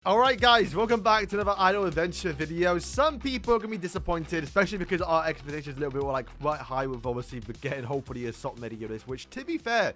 Alright guys, welcome back to another Idle Adventure video. Some people are going to be disappointed, especially because our expectations a little bit were like quite high with obviously getting hopefully a Salt Meteorist, which to be fair,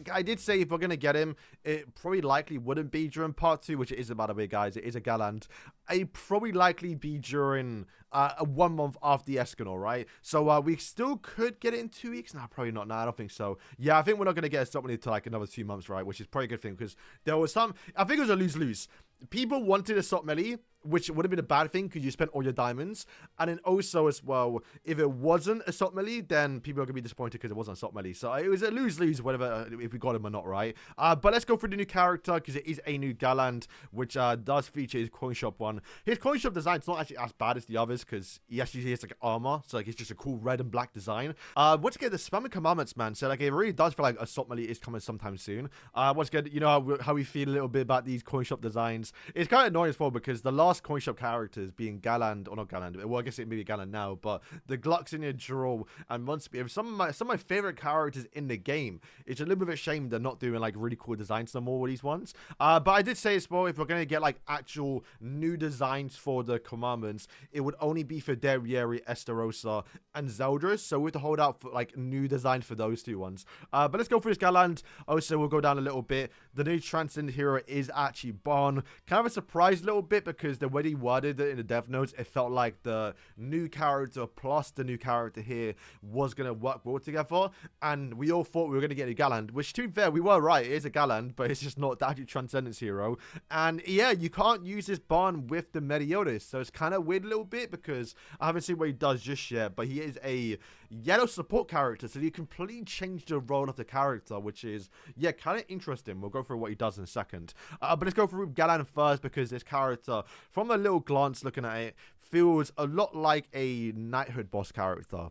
I did say if we're going to get him, it probably likely wouldn't be during part 2, which it is by the way guys, it is a Galland. It'd probably likely be during 1 month after the Escanor, right? So we still could get it in 2 weeks. Nah, probably not. Nah, I don't think so. Yeah, I think we're not going to get a Salt until like another 2 months, right? Which is probably a good thing because there was some, I think it was a lose-lose. People wanted a Salt Melee, which would have been a bad thing because you spent all your diamonds. And then also as well, if it wasn't a Salt Melee, then people are going to be disappointed because it wasn't a Salt Melee. So it was a lose-lose, whatever, if we got him or not, right? But let's go for the new character because it is a new Galland, which does feature his coin shop one. His coin shop design is not actually as bad as the others because he actually has like armor. So like it's just a cool red and black design. Once again, the spamming commandments, man. So like it really does feel like a Salt Melee is coming sometime soon. Once again, you know how we feel a little bit about these coin shop designs. It's kind of annoying as well because the last coin shop characters being Galland, or not Galland, well I guess it may be Galland now, but the Glucks in your draw and Munspear, some of my favorite characters in the game. It's a little bit of a shame they're not doing like really cool designs no more with these ones. But I did say as well, if we're going to get like actual new designs for the commandments, it would only be for Derriere, Esterosa, and Zeldris. So we have to hold out for like new designs for those two ones. But let's go for this Galland. Also, we'll go down a little bit. The new Transcendent hero is actually Bon. Kind of a surprise a little bit because the way he worded it in the dev notes, it felt like the new character plus the new character here was going to work well together. And we all thought we were going to get a Galland, which to be fair, we were right. It is a Galland, but it's just not the actual Transcendence hero. And yeah, you can't use this Bon with the Meteorist. So it's kind of weird a little bit because I haven't seen what he does just yet, but he is a yellow support character. So you completely change the role of the character, which is, yeah, kind of interesting. We'll go through what he does in a second. But let's go through Galland first because this character, from a little glance looking at it, feels a lot like a knighthood boss character.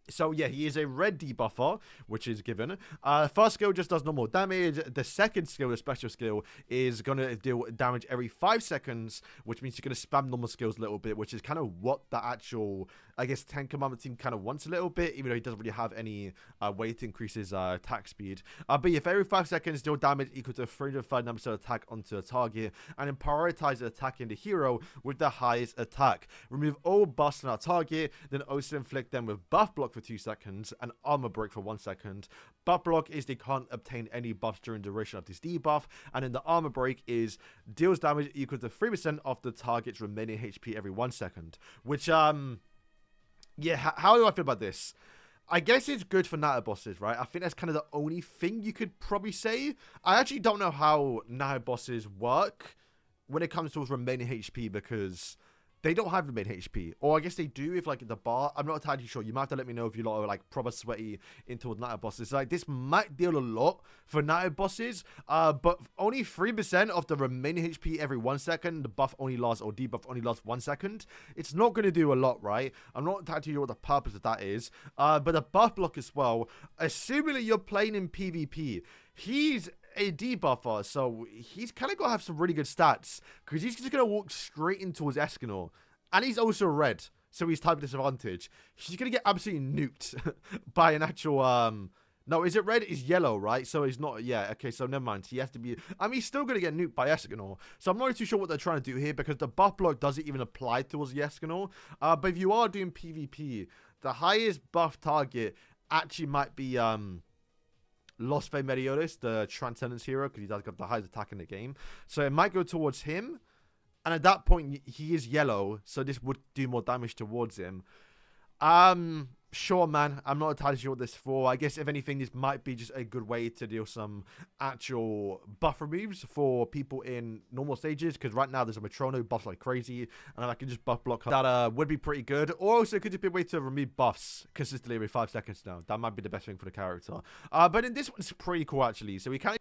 So yeah, he is a red debuffer, which is given. First skill just does normal damage. The second skill, the special skill, is going to deal damage every 5 seconds, which means you're going to spam normal skills a little bit, which is kind of what the actual, I guess, 10 Commandment team kind of wants a little bit, even though he doesn't really have any way to increase his attack speed. But yeah, for every 5 seconds, deal damage equal to 339% attack onto a target, and then prioritize attacking the hero with the highest attack. Remove all buffs on our target, then also inflict them with buff block for 2 seconds and armor break for 1 second. Buff block is they can't obtain any buffs during the duration of this debuff, and then the armor break is deals damage equal to 3% of the target's remaining HP every 1 second. Which yeah, how do I feel about this? I guess it's good for Natter bosses, right? I think that's kind of the only thing you could probably say. I actually don't know how Natter bosses work when it comes to remaining HP because they don't have remaining HP. Or I guess they do if like the bar. I'm not entirely sure. You might have to let me know if you lot are like proper sweaty into Natter bosses. Like this might deal a lot for Natter bosses. But only 3% of the remaining HP every 1 second. The buff only lasts, or debuff only lasts 1 second. It's not going to do a lot, right? I'm not entirely sure what the purpose of that is. But the buff block as well. Assuming that you're playing in PvP, he's a debuffer, so he's kind of got to have some really good stats because he's just going to walk straight into his Escanor, and he's also red, so he's type disadvantage. He's going to get absolutely nuked by an actual no, is it red? It's yellow, right? So he's not, yeah, okay, so never mind. He has to be, I mean, he's still going to get nuked by Escanor. So I'm not really too sure what they're trying to do here because the buff block doesn't even apply towards the Escanor. But if you are doing PvP, the highest buff target actually might be Lost Fame Meteorist, the Transcendence hero, because he does got the highest attack in the game. So it might go towards him. And at that point, he is yellow, so this would do more damage towards him. Sure, man. I'm not entirely sure what this is for. I guess, if anything, this might be just a good way to deal some actual buff removes for people in normal stages. Because right now, there's a Matrono buffs like crazy. And I can just buff block that would be pretty good. Or also, it could just be a way to remove buffs consistently every 5 seconds now. That might be the best thing for the character. But in this one, it's pretty cool, actually. So we kind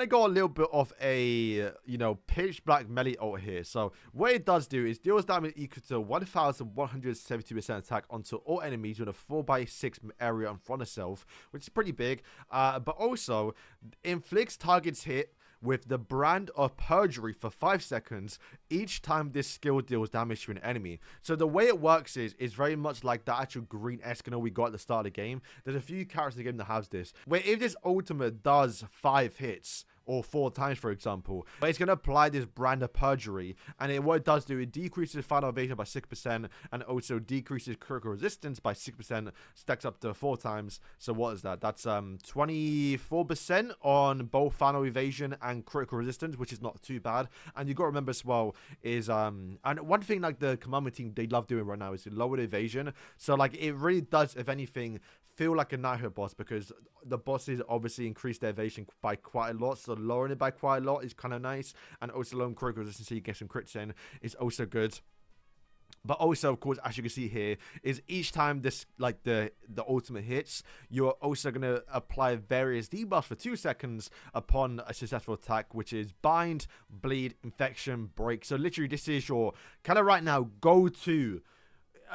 of got a little bit of a, you know, pitch black melee ult here. So what it does do is deals damage equal to 1,172% attack onto all enemies with a 4x6 area in front of itself, which is pretty big, but also inflicts targets hit with the brand of perjury for 5 seconds each time this skill deals damage to an enemy. So the way it works is very much like the actual green Escanor we got at the start of the game. There's a few characters in the game that has this, where if this ultimate does 5 hits, or 4 times, for example. But it's going to apply this brand of perjury, and what it does do, it decreases final evasion by 6%, and also decreases critical resistance by 6%, stacks up to 4 times. So what is that? That's 24% on both final evasion and critical resistance, which is not too bad. And you got to remember as well is and one thing like the commandment team they love doing right now is to lower the evasion. So like it really does, if anything, feel like a knighthood boss, because the bosses obviously increase their evasion by quite a lot, so lowering it by quite a lot is kind of nice. And also lowering critical resistance so you get some crits in is also good. But also, of course, as you can see here, is each time this, like, the ultimate hits, you're also going to apply various debuffs for 2 seconds upon a successful attack, which is bind, bleed, infection, break. So literally, this is your kind of right now go-to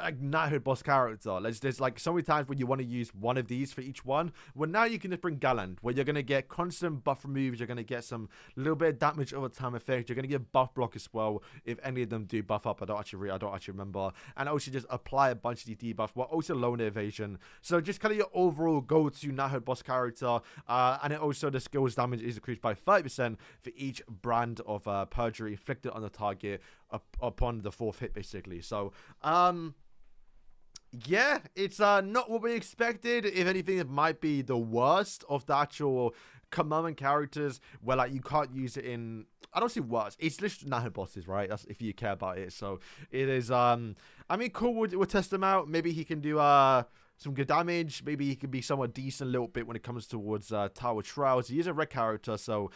like knighthood boss character. There's like so many times when you want to use one of these for each one. Well, now you can just bring Galland, where you're going to get constant buff removes, you're going to get some little bit of damage over time effect, you're going to get buff block as well if any of them do buff up. I don't actually remember. And also just apply a bunch of these debuffs while also lowering the evasion. So just kind of your overall go-to knighthood boss character. And it also, the skills damage is increased by 30% for each brand of perjury inflicted on the target upon the 4th hit, basically. So yeah, it's not what we expected. If anything, it might be the worst of the actual commandment characters, where like you can't use it in, I don't see worse. It's literally knighthood bosses, right? That's if you care about it. So it is I mean, cool, we'll test him out. Maybe he can do some good damage. Maybe he can be somewhat decent a little bit when it comes towards Tower Trials. He is a red character, so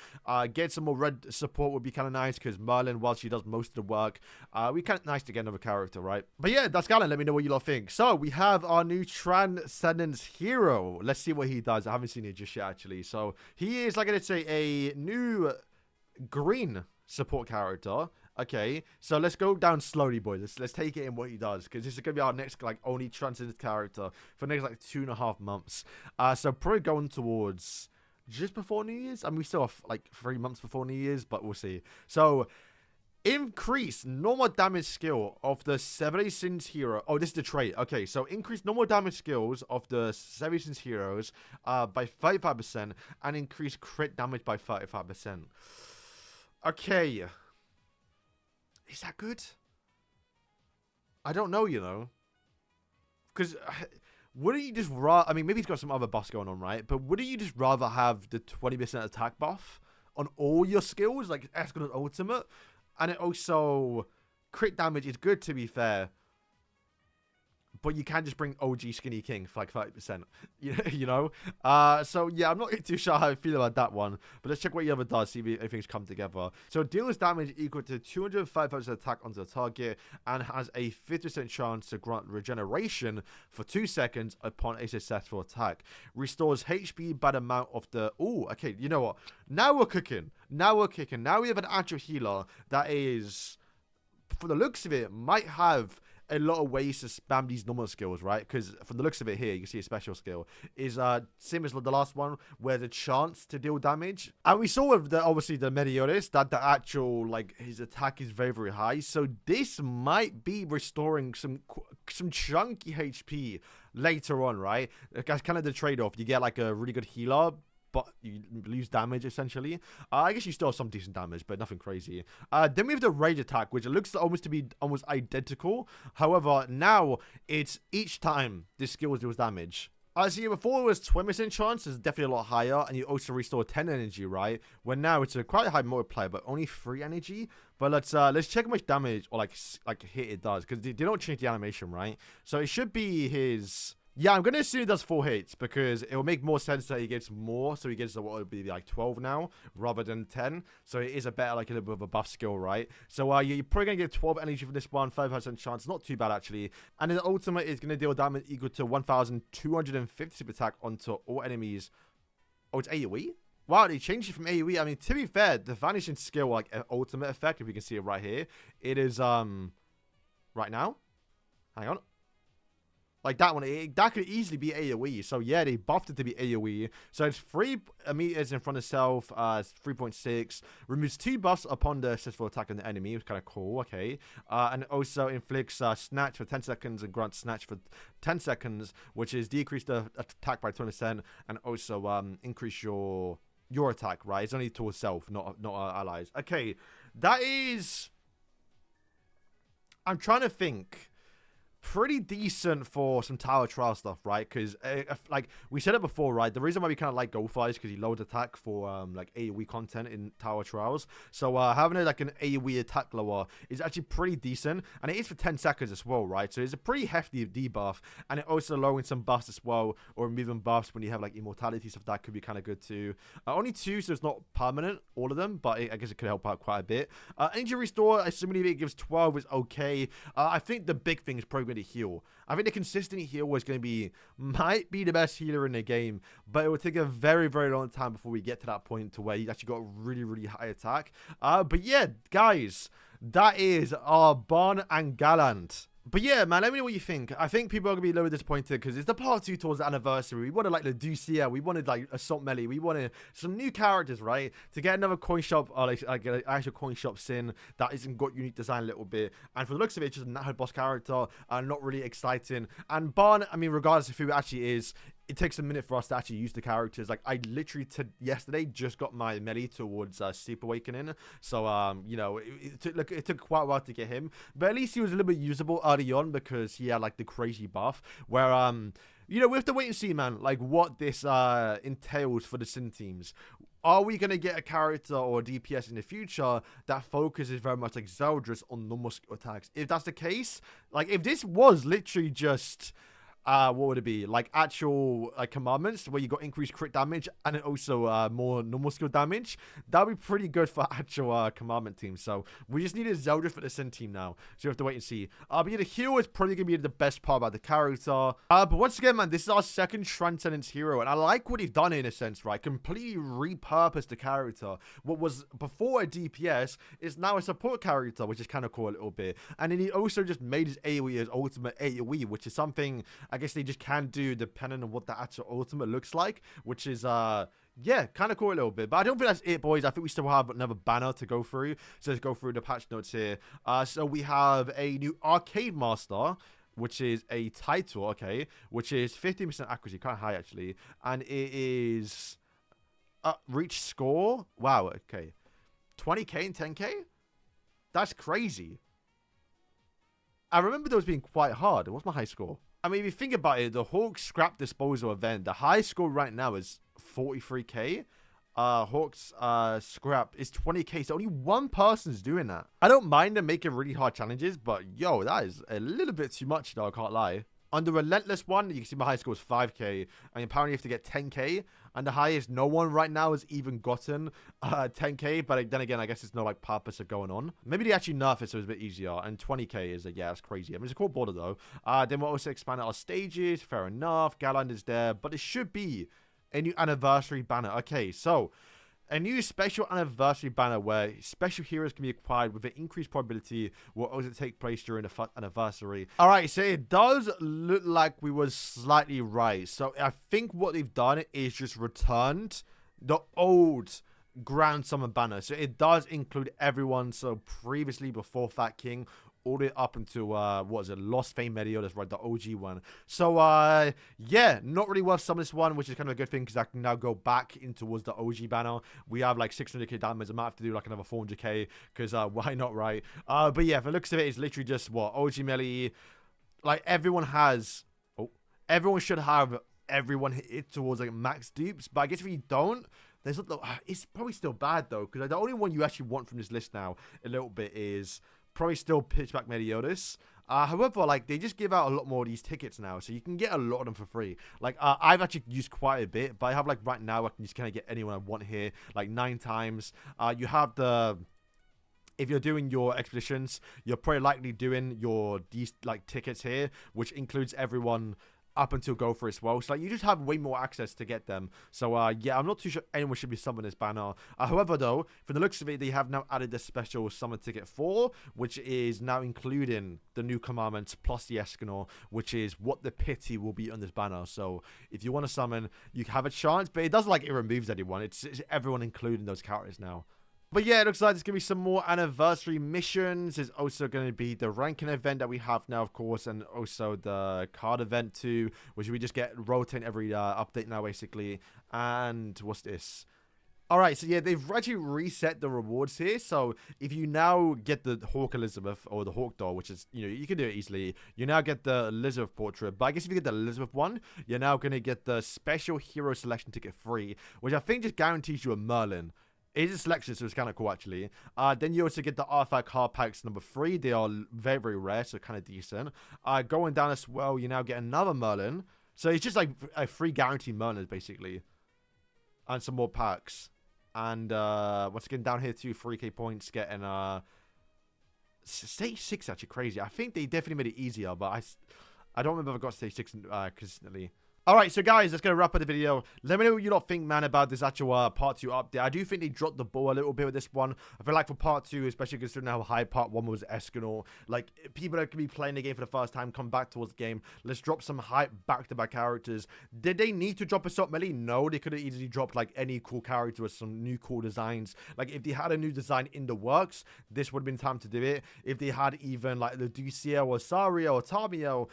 get some more red support would be kind of nice, because Merlin, while she does most of the work, we kind of nice to get another character, right? But yeah, that's Galland. Let me know what you lot think. So we have our new Transcendent hero. Let's see what he does. I haven't seen it just yet, actually. So he is, like I did say, a new green support character. Okay, so let's go down slowly, boys. Let's take it in what he does, because this is gonna be our next like only Transcendent character for the next like 2.5 months. So probably going towards just before New Year's. I mean, we still have like 3 months before New Year's, but we'll see. So increase normal damage skill of the 70 Sins hero. Oh, this is the trait. Okay, so increase normal damage skills of the 70 Sins heroes by 35%, and increase crit damage by 35%. Okay. Is that good? I don't know, you know. Because wouldn't you just rather... I mean, maybe he's got some other buffs going on, right? But wouldn't you just rather have the 20% attack buff on all your skills? Like, Escalon Ultimate. And it also... Crit damage is good, to be fair. But you can just bring OG Skinny King for like 30%. You know? So, yeah, I'm not too sure how I feel about that one. But let's check what he ever does, see if everything's come together. So, it deals damage equal to 205% attack onto the target, and has a 50% chance to grant regeneration for 2 seconds upon a successful attack. Restores HP by the amount of the... Ooh, okay, you know what? Now we're cooking. Now we're kicking. Now we have an actual healer that is, for the looks of it, might have a lot of ways to spam these normal skills, right? Because from the looks of it here, you can see a special skill is same as the last one, where the chance to deal damage. And we saw with the obviously the Meteoris that the actual like his attack is very, very high. So this might be restoring some chunky HP later on, right? That's kind of the trade-off. You get like a really good healer, but you lose damage, essentially. I guess you still have some decent damage, but nothing crazy. Then we have the Rage attack, which it looks almost to be almost identical. However, now it's each time this skill deals damage. See, before it was 20% chance, it's definitely a lot higher, and you also restore 10 energy, right? When now it's a quite high multiplier, but only 3 energy. But let's check how much damage or like hit it does, because they don't change the animation, right? So it should be his... Yeah, I'm going to assume it does 4 hits, because it will make more sense that he gets more. So he gets what would be like 12 now rather than 10. So it is a better, like a little bit of a buff skill, right? So you're probably going to get 12 energy from this one, 5% chance. Not too bad, actually. And then the ultimate is going to deal damage equal to 1,250 attack onto all enemies. Oh, it's AoE? Wow, they changed it from AoE. I mean, to be fair, the vanishing skill, like ultimate effect, if you can see it right here, it is, right now. Hang on. Like that one, that could easily be AoE. So yeah, they buffed it to be AoE. So it's 3 meters in front of self, 3.6. Removes 2 buffs upon the successful attack on the enemy. It's kind of cool, okay. And also inflicts Snatch for 10 seconds and grants Snatch for 10 seconds, which is decrease the attack by 20%, and also increase your your attack, right? It's only towards self, not our allies. Okay, that is... I'm trying to think. Pretty decent for some tower trial stuff, right? Because like we said it before, right? The reason why we kind of like Goldfire is because he loads attack for like AoE content in tower trials. So having like an AoE attack lower is actually pretty decent, and it is for 10 seconds as well, right? So it's a pretty hefty debuff, and it also lowering some buffs as well, or removing buffs when you have like immortality stuff. That could be kind of good too. Only 2, so it's not permanent, all of them, but I guess it could help out quite a bit. Injury restore, assuming it gives 12, is okay. I think the big thing is probably going to heal. I think the consistent heal was going to be, might be the best healer in the game, but it will take a very, very long time before we get to that point to where he's actually got a really, really high attack. But yeah, guys, that is our Barn and Galland. But yeah, man, let me know what you think. I think people are going to be a little disappointed because it's the part 2 towards the anniversary. We wanted like Lucia, we wanted like Assault Melee, we wanted some new characters, right? To get another coin shop, or like an actual coin shop sin that isn't got unique design a little bit. And for the looks of it, it's just a natural boss character and not really exciting. And Barn, I mean, regardless of who it actually is, it takes a minute for us to actually use the characters. Like, I literally yesterday just got my melee towards Super Awakening. So, you know, it took quite a while to get him. But at least he was a little bit usable early on because he had, like, the crazy buff. Where, you know, we have to wait and see, man, like, what this entails for the Sin teams. Are we going to get a character or a DPS in the future that focuses very much like Zeldris on normal attacks? If that's the case, like, if this was literally just... what would it be? Like actual like commandments where you got increased crit damage and also more normal skill damage. That would be pretty good for actual commandment teams. So we just need a Zelda for the Sin team now. So you have to wait and see. But yeah, the hero is probably going to be the best part about the character. But once again, man, this is our second Transcendence hero. And I like what he's done in a sense, right? Completely repurposed the character. What was before a DPS is now a support character, which is kind of cool a little bit. And then he also just made his AoE his ultimate AoE, which is something... I guess they just can do depending on what the actual ultimate looks like, which is yeah, kind of cool a little bit. But I don't think that's it, boys. I think we still have another banner to go through. So let's go through the patch notes here. So we have a new Arcade Master, which is a title, okay, which is 15% accuracy, kind of high actually, and it is reach score. Wow, okay, 20k and 10k. That's crazy. I remember those being quite hard. What's my high score? I mean, if you think about it, the Hawk Scrap Disposal event, the high score right now is 43k. Hawk's Scrap is 20k, so only one person's doing that. I don't mind them making really hard challenges, but yo, that is a little bit too much though, I can't lie. On the Relentless one, you can see my high score is 5k, and apparently you have to get 10k, and the highest no one right now has even gotten 10k, but then again, I guess it's no like purpose of going on. Maybe they actually nerf it so it's a bit easier, and 20k is yeah, that's crazy. I mean, it's a cool border though. Then we'll also expand our stages, fair enough, Galland is there, but it should be a new anniversary banner. Okay, so... a new special anniversary banner where special heroes can be acquired with an increased probability will also take place during the anniversary. Alright, so it does look like we were slightly right. So I think what they've done is just returned the old Grand Summon banner. So it does include everyone. So previously, before Fat King, all the way up into, what is it, Lost Fame Medio, that's right, the OG one. So, yeah, not really worth some of this one, which is kind of a good thing, because I can now go back in towards the OG banner. We have, like, 600k damage. I might have to do, like, another 400k, because, why not, right? But, yeah, for the looks of it, it's literally just, what, OG melee, like, everyone has, everyone should have everyone hit towards, like, max dupes, but I guess if you don't, there's not, it's probably still bad, though, because the only one you actually want from this list now, a little bit, is... probably still Pitchback Meliodas. However, like, they just give out a lot more of these tickets now, so you can get a lot of them for free. Like, I've actually used quite a bit, but I have, like, right now, I can just kind of get anyone I want here, like, 9 times. You have the... if you're doing your expeditions, you're probably likely doing these, like, tickets here, which includes everyone... up until go for as well. So like, you just have way more access to get them. So yeah, I'm not too sure anyone should be summoning this banner. However though, for the looks of it, they have now added the special summon ticket 4, which is now including the new commandments plus the Escanor, which is what the pity will be on this banner. So if you want to summon, you have a chance, but it doesn't like it removes anyone. It's everyone including those characters now. But yeah, it looks like there's going to be some more anniversary missions. There's also going to be the ranking event that we have now, of course, and also the card event too, which we just get rotating every update now, basically. And what's this? All right, so yeah, they've actually reset the rewards here. So if you now get the Hawk Elizabeth or the Hawk doll, which is, you can do it easily. You now get the Elizabeth portrait. But I guess if you get the Elizabeth one, you're now going to get the special hero selection ticket free, which I think just guarantees you a Merlin. It is a selection, so it's kind of cool, actually. Then you also get the artifact card packs number 3. They are very, very rare, so kind of decent. Going down as well, you now get another Merlin. So it's just like a free guaranteed Merlin, basically. And some more packs. And once again, down here too, 3k points, getting stage 6 actually crazy. I think they definitely made it easier, but I don't remember if I got stage 6 consistently. Alright, so guys, that's going to wrap up the video. Let me know what you lot think, man, about this actual part 2 update. I do think they dropped the ball a little bit with this one. I feel like for part 2, especially considering how high part 1 was Escanor, like, people that can be playing the game for the first time, come back towards the game. Let's drop some hype back-to-back characters. Did they need to drop a Sop Melee? No, they could have easily dropped, like, any cool character with some new cool designs. Like, if they had a new design in the works, this would have been time to do it. If they had even, like, the Lucia or Saria or Tamio,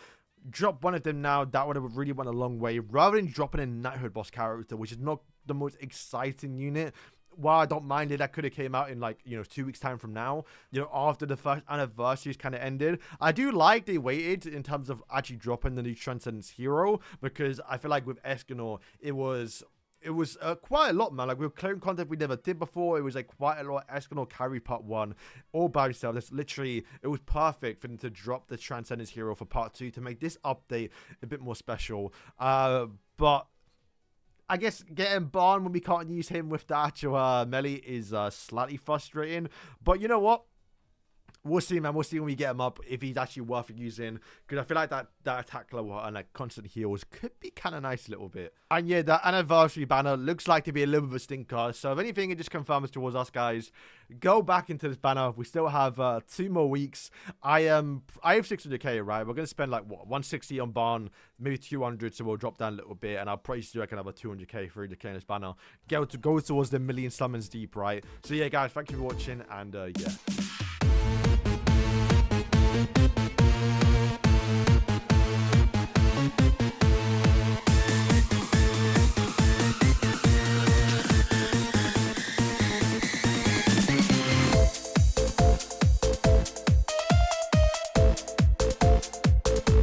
drop one of them now. That would have really went a long way, rather than dropping a knighthood boss character, which is not the most exciting unit. While I don't mind it, that could have came out in, like, 2 weeks time from now, after the first anniversaries kind of ended. I do like they waited in terms of actually dropping the new Transcendence hero, because I feel like with Escanor, it was quite a lot, man. Like, with clone content we never did before, it was like quite a lot. Escanor carry part 1 all by himself. That's literally, it was perfect for them to drop the Transcendence hero for part 2 to make this update a bit more special. But I guess getting Barn when we can't use him with the actual melee is slightly frustrating. But you know what? We'll see, man. We'll see when we get him up if he's actually worth using. Because I feel like that attack level and like constant heals could be kind of nice a little bit. And yeah, the anniversary banner looks like to be a little bit of a stinker. So if anything, it just confirms towards us, guys. Go back into this banner. We still have 2 more weeks. I have 600k, right? We're going to spend like, what, 160 on Barn, maybe 200. So we'll drop down a little bit. And I'll probably do like another 200k, 300k in this banner. Go towards the million summons deep, right? So yeah, guys, thank you for watching. And yeah.